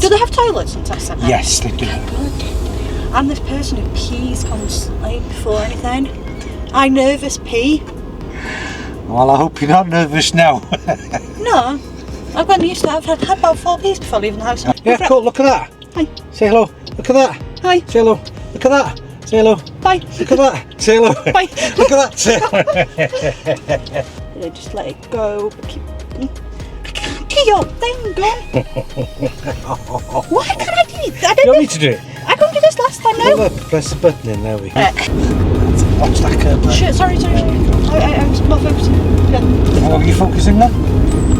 Do they have toilets in Test Centre? Yes, they do. Good. I'm this person who pees constantly before anything. I nervous pee. Well, I hope you're not nervous now. No, I've gotten used to it. I've had about 4 pees before leaving the house. Yeah, cool, look at that. Hi. Say hello. Look at that. Hi. Say hello. Look at that. Say hello. Bye. Look at that. Say hello. Bye. Look at that. Say hello. Just let it go. Keep your thing going. Why can't I do it? I You want me to do it? I couldn't do this last time now. Look, press the button in, there we go. Watch that curve. Shit, sorry. I was not focusing. Yeah. What are you focusing on?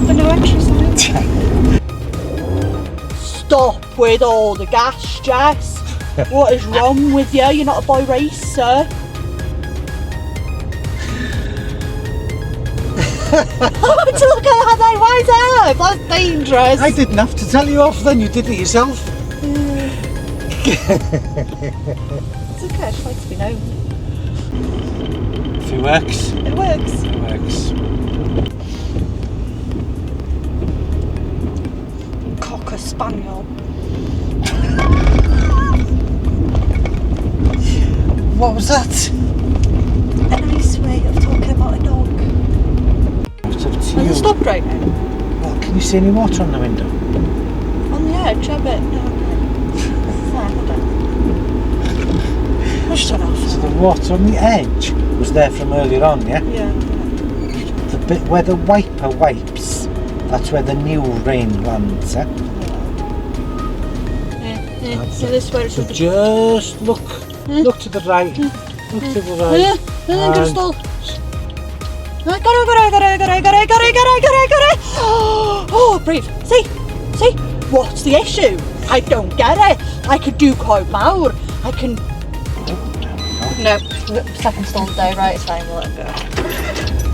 But no exercise. Stop with all the gas, Jess. What is wrong with you? You're not a boy racer. To look at that, why is that? That's dangerous. I didn't have to tell you off then, you did it yourself. It's okay, I just like to be known. If it works. It works. It works. Cocker spaniel. What was that? A nice way of talking about a dog. It's up to Has you. it stopped right now? Well, can you see any water on the window? On the edge, I bet. No, fine, hold on. Let's turn off. So the water on the edge was there from earlier on, yeah? Yeah. The bit where the wiper wipes, that's where the new rain lands, eh? So this way. So just look to the right, look to the right. Got it. Oh, breathe. See? What's the issue? I don't get it. I could do quite more. I can. No, second stall day, right? It's fine, we'll let it go.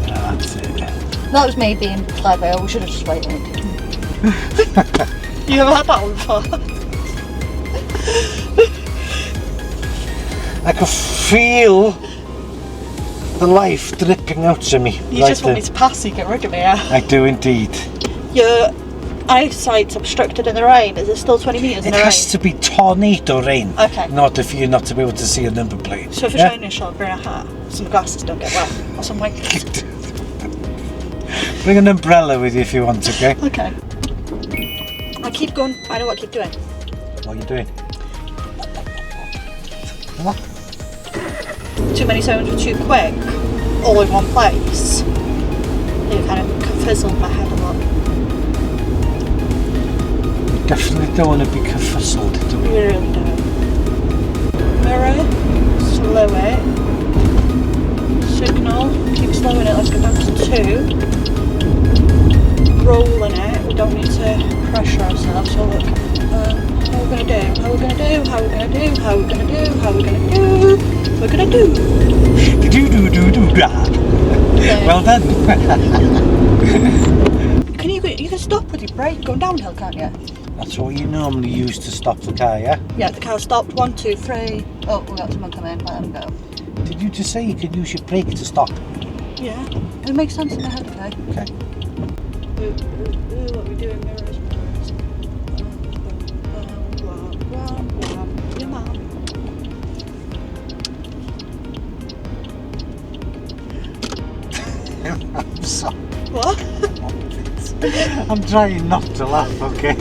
That's it. That was me being clever. We should have just waited. You ever had that one before? I could feel the life dripping out of me. You just want me to pass you, get rid of me, yeah? I do indeed. Your eyesight's obstructed in the rain. Is it still 20 metres in the It rain? has to be tornado rain. Okay. In order for you not to be able to see a number plate. So if you're training a shot, bring a hat. Some glasses don't get wet. Or some white. Bring an umbrella with you if you want, okay? Okay. I keep going. I know what I keep doing. What are you doing? What? Too many zones were too quick, all in one place. It kind of fizzled my head a lot. You definitely don't want to be confuzzled, do We we? really don't. Mirror, slow it. Signal, keep slowing it, let's go down to 2. Rolling it, we don't need to pressure ourselves, so look. How we're gonna do, how we're gonna do, how we're gonna do, how we're gonna do, how we're gonna do, we're gonna do. Do. Well done. You can stop with your brake going downhill, can't you? That's what you normally use to stop the car, yeah? Yeah, the car stopped. 1, 2, 3. Oh, we got someone come in. Let them go. Did you just say you could use your brake to stop? Yeah, it makes sense in my head, okay? Okay. What are we doing? Mirrors. Your mum. I'm sorry. What? I'm trying not to laugh, okay?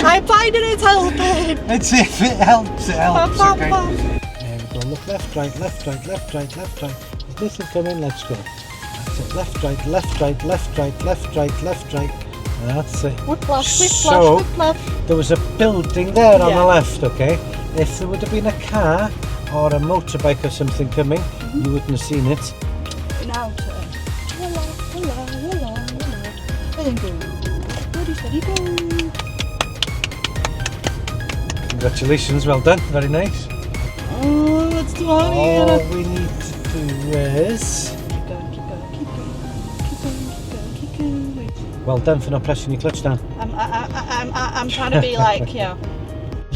I'm finding it's helping. It's if it helps, okay? Bam. There we go, look left, right. There's nothing coming, let's go. That's it, left, right. That's it. Whiplash. So, there was a building there on the left, okay? If there would have been a car or a motorbike or something coming, you wouldn't have seen it. Now turn. Voila. And go. Ready, steady, go. Congratulations, well done, very nice. Oh, it's 20. All we need to do is... Keep going. Well done for not pressing your clutch down. I'm trying to be like, yeah.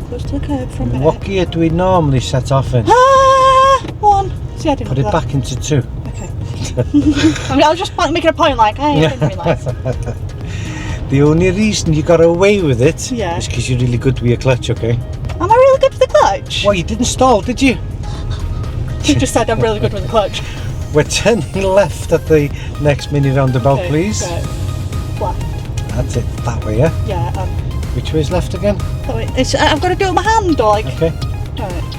Close to the curb for a minute. What gear do we normally set off in? 1. See, I didn't Put do it that. back into 2. Okay. I was just making a point like, hey, I didn't realise. The only reason you got away with it Yeah. is because you're really good with your clutch, okay? Am I really good with the clutch? Well, you didn't stall, did you? You just said I'm really good with the clutch. We're turning left at the next mini roundabout, Okay, please. right. Left. That's it, that way, yeah? Yeah. Which way is left again? That way. I've got to do it with my hand, or like. Okay. Right.